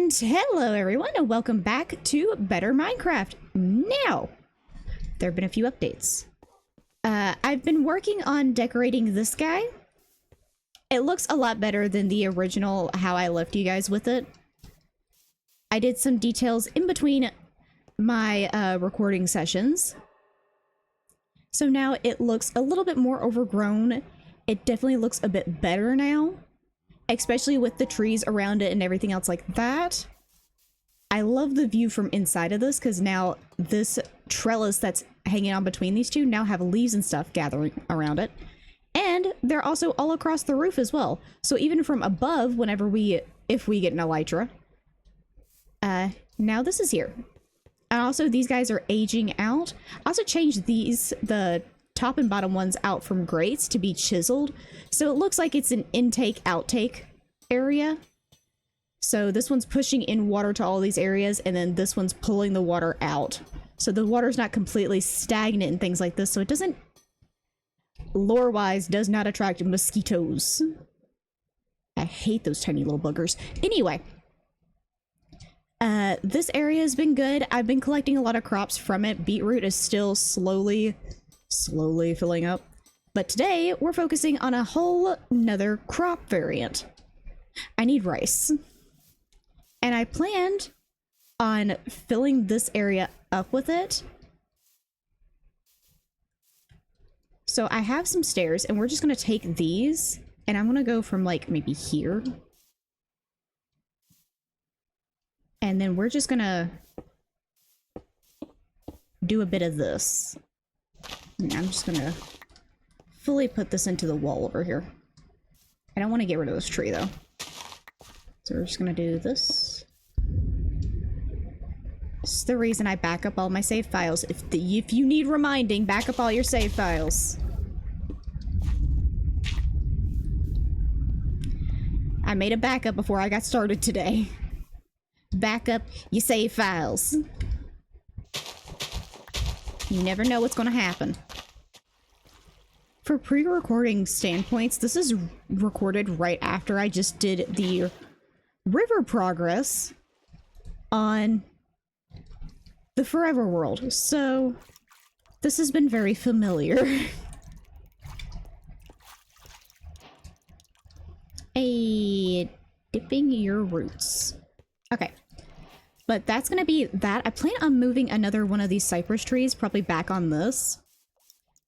And hello everyone, and welcome back to Better Minecraft. Now, there have been a few updates. I've been working on decorating this guy. It looks a lot better than the original, how I left you guys with it. I did some details in between my recording sessions. So now it looks a little bit more overgrown. It definitely looks a bit better now, especially with the trees around it and everything else like that. I love the view from inside of this because now this trellis that's hanging on between these two now have leaves and stuff gathering around it. And they're also all across the roof as well. So even from above, if we get an elytra, now this is here. And also these guys are aging out. I also changed the top and bottom ones out from grates to be chiseled. So it looks like it's an intake outtake area. So this one's pushing in water to all these areas, and then this one's pulling the water out. So the water's not completely stagnant and things like this, so it doesn't, lore-wise, does not attract mosquitoes. I hate those tiny little buggers. Anyway, this area has been good. I've been collecting a lot of crops from it. Beetroot is still slowly filling up. But today, we're focusing on a whole nother crop variant. I need rice. And I planned on filling this area up with it. So I have some stairs, and we're just going to take these, and I'm going to go from, like, maybe here. And then we're just going to do a bit of this. And I'm just going to fully put this into the wall over here. I don't want to get rid of this tree, though. So we're just going to do this. This is the reason I back up all my save files. If you need reminding, back up all your save files. I made a backup before I got started today. Back up your save files. You never know what's going to happen. For pre-recording standpoints, this is recorded right after I just did the river progress on the Forever World, so this has been very familiar. Dipping your roots. Okay, but that's gonna be that. I plan on moving another one of these cypress trees probably back on this,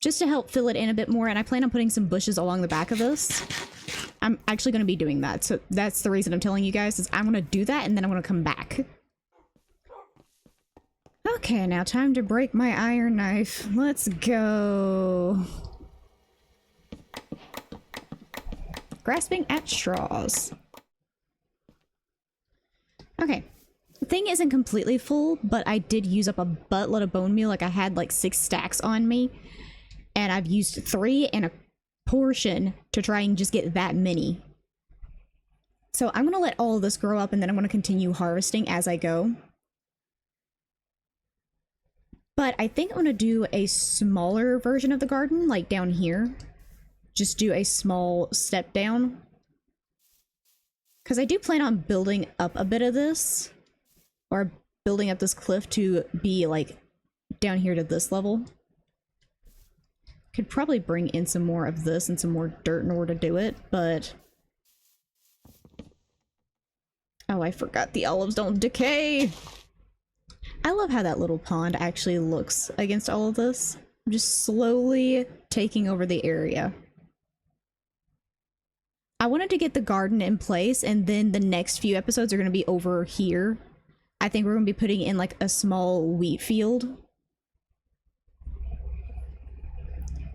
just to help fill it in a bit more, and I plan on putting some bushes along the back of this. I'm actually going to be doing that, so that's the reason I'm telling you guys, is I'm going to do that, and then I'm going to come back. Okay, now time to break my iron knife. Let's go. Grasping at straws. Okay. The thing isn't completely full, but I did use up a buttload of bone meal. Like, I had like 6 stacks on me, and I've used 3 and a portion to try and just get that many. So I'm gonna let all of this grow up, and then I'm gonna continue harvesting as I go. But I think I'm gonna do a smaller version of the garden, like down here. Just do a small step down. Because I do plan on building up a bit of this, or building up this cliff to be like down here to this level. Could probably bring in some more of this and some more dirt in order to do it, but... Oh, I forgot the olives don't decay! I love how that little pond actually looks against all of this. I'm just slowly taking over the area. I wanted to get the garden in place, and then the next few episodes are going to be over here. I think we're going to be putting in like a small wheat field.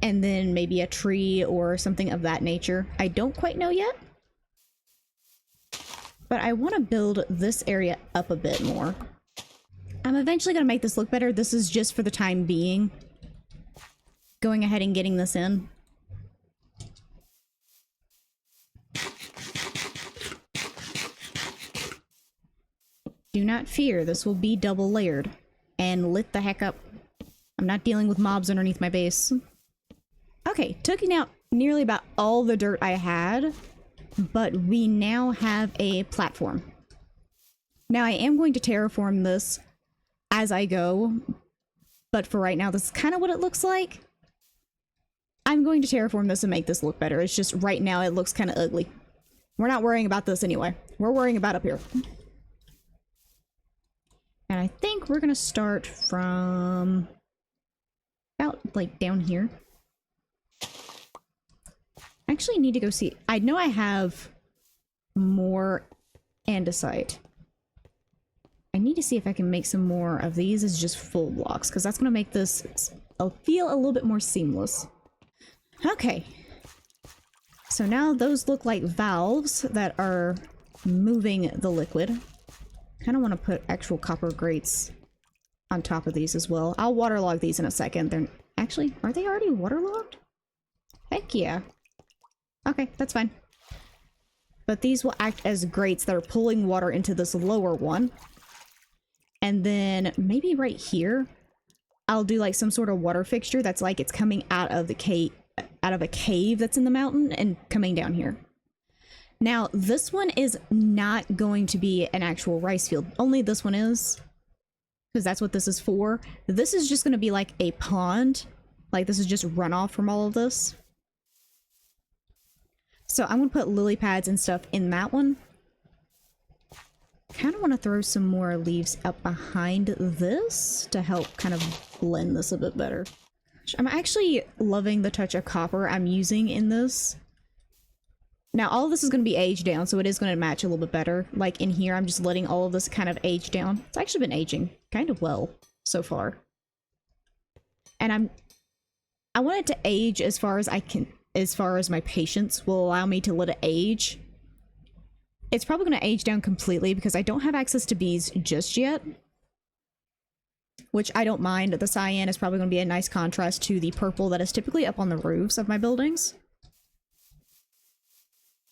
And then maybe a tree or something of that nature. I don't quite know yet. But I want to build this area up a bit more. I'm eventually going to make this look better. This is just for the time being. Going ahead and getting this in. Do not fear, this will be double layered. And lit the heck up. I'm not dealing with mobs underneath my base. Okay, taking out nearly about all the dirt I had, but we now have a platform. Now I am going to terraform this as I go, but for right now, this is kind of what it looks like. I'm going to terraform this and make this look better. It's just right now it looks kind of ugly. We're not worrying about this anyway. We're worrying about up here. And I think we're gonna start from about like down here. I actually need to go see. I know I have more andesite. I need to see if I can make some more of these as just full blocks, because that's gonna make this feel a little bit more seamless. Okay. So now those look like valves that are moving the liquid. Kind of want to put actual copper grates on top of these as well. I'll waterlog these in a second. They're actually, are they already waterlogged? Heck yeah. Okay, that's fine. But these will act as grates that are pulling water into this lower one. And then maybe right here, I'll do like some sort of water fixture that's like it's coming out of the cave, out of a cave that's in the mountain and coming down here. Now, this one is not going to be an actual rice field. Only this one is, because that's what this is for. This is just going to be like a pond. Like, this is just runoff from all of this. So I'm going to put lily pads and stuff in that one. Kind of want to throw some more leaves up behind this to help kind of blend this a bit better. I'm actually loving the touch of copper I'm using in this. Now, all of this is going to be aged down, so it is going to match a little bit better. Like in here, I'm just letting all of this kind of age down. It's actually been aging kind of well so far. And I want it to age as far as I can, as far as my patience will allow me to let it age. It's probably going to age down completely because I don't have access to bees just yet. Which I don't mind. The cyan is probably going to be a nice contrast to the purple that is typically up on the roofs of my buildings.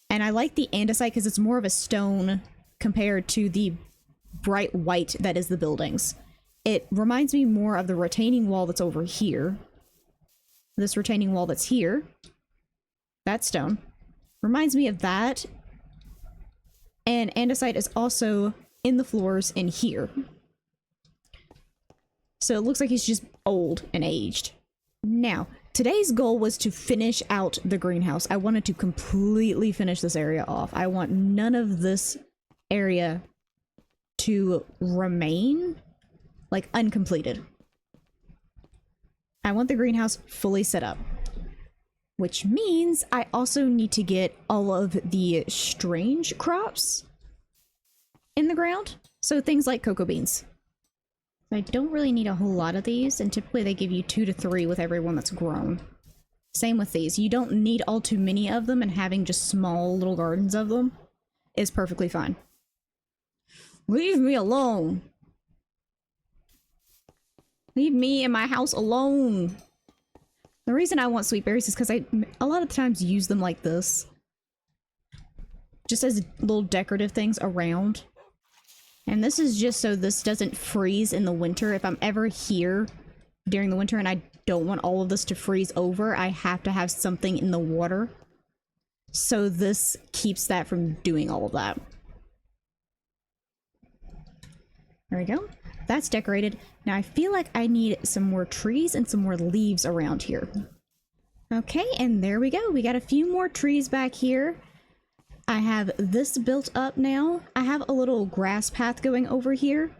And I like the andesite because it's more of a stone compared to the bright white that is the buildings. It reminds me more of the retaining wall that's over here. This retaining wall that's here. That stone. Reminds me of that. And andesite is also in the floors in here. So it looks like he's just old and aged. Now, today's goal was to finish out the greenhouse. I wanted to completely finish this area off. I want none of this area to remain, like, uncompleted. I want the greenhouse fully set up. Which means I also need to get all of the strange crops in the ground. So things like cocoa beans. I don't really need a whole lot of these, and typically they give you 2 to 3 with every one that's grown. Same with these. You don't need all too many of them, and having just small little gardens of them is perfectly fine. Leave me alone! Leave me in my house alone! The reason I want sweet berries is because I a lot of times use them like this. Just as little decorative things around. And this is just so this doesn't freeze in the winter. If I'm ever here during the winter and I don't want all of this to freeze over, I have to have something in the water. So this keeps that from doing all of that. There we go. That's decorated. Now I feel like I need some more trees and some more leaves around here. Okay, and there we go. We got a few more trees back here. I have this built up now. I have a little grass path going over here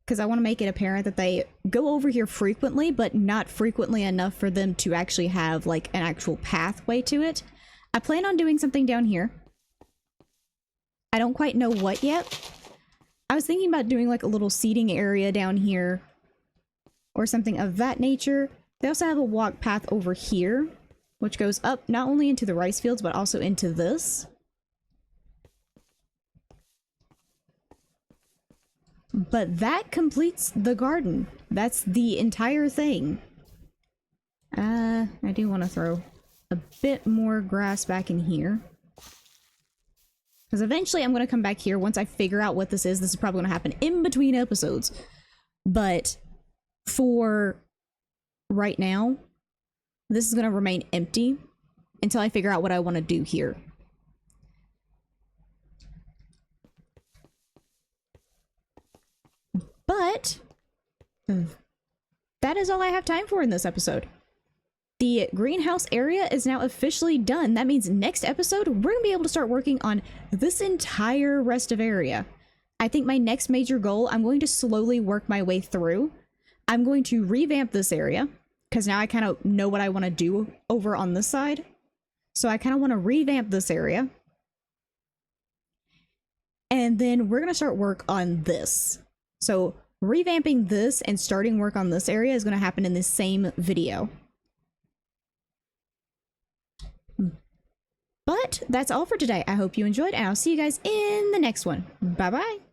because I want to make it apparent that they go over here frequently, but not frequently enough for them to actually have like an actual pathway to it. I plan on doing something down here. I don't quite know what yet. I was thinking about doing like a little seating area down here or something of that nature. They also have a walk path over here, which goes up not only into the rice fields, but also into this. But that completes the garden. That's the entire thing. I do want to throw a bit more grass back in here. Because eventually I'm going to come back here once I figure out what this is. This is probably going to happen in between episodes. But for right now, this is going to remain empty until I figure out what I want to do here. But that is all I have time for in this episode. The greenhouse area is now officially done. That means next episode, we're gonna be able to start working on this entire rest of area. I think my next major goal, I'm going to slowly work my way through. I'm going to revamp this area because now I kind of know what I want to do over on this side. So I kind of want to revamp this area. And then we're going to start work on this. So revamping this and starting work on this area is going to happen in the same video. But that's all for today. I hope you enjoyed, and I'll see you guys in the next one. Bye-bye.